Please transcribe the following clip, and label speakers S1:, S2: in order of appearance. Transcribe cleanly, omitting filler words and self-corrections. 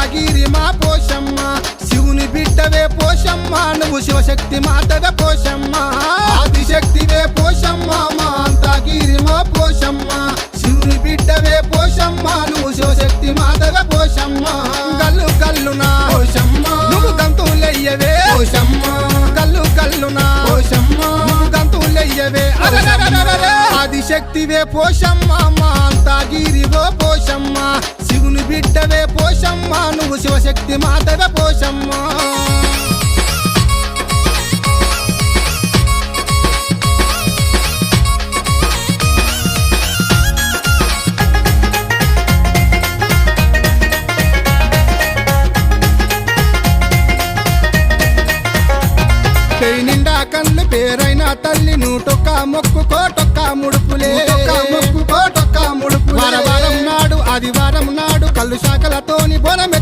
S1: అంతాగిరి మా పోషమ్మ శివుని బిడ్డవే పోషమ్మ నువ్వు శివశక్తి మాతగా పోషమ్మ ఆదిశక్తివే పోషమ్మ మా అంతాగిరి మా పోషమ్మ శివుని బిడ్డవే పోషమ్మ నువ్వు శివశక్తి మాతగా పోషమ్మ గల్లు గల్లునా పోషమ్మ నువ్వు గంతులయ్యవే పోషమ్మ గల్లు గల్లునా పోషమ్మ నువ్వు గంతులయ్యవే ఆదిశక్తివే పోషమ్మ మా అంతాగిరివో పోషమ్మ శివుని బిడ్డవే పోషమ్మ నువ్వు శివశక్తి మాతగా పోషమ్మ పేరు నిండా కళ్ళు పేరైన తల్లి నూటొక్క మొక్కు కోటొక్క ముడుపులే మొక్కు కోటొక్క ముడుపు వారం నాడు ఆదివారం నాడు కళ్ళు శాఖలతోని బోనమె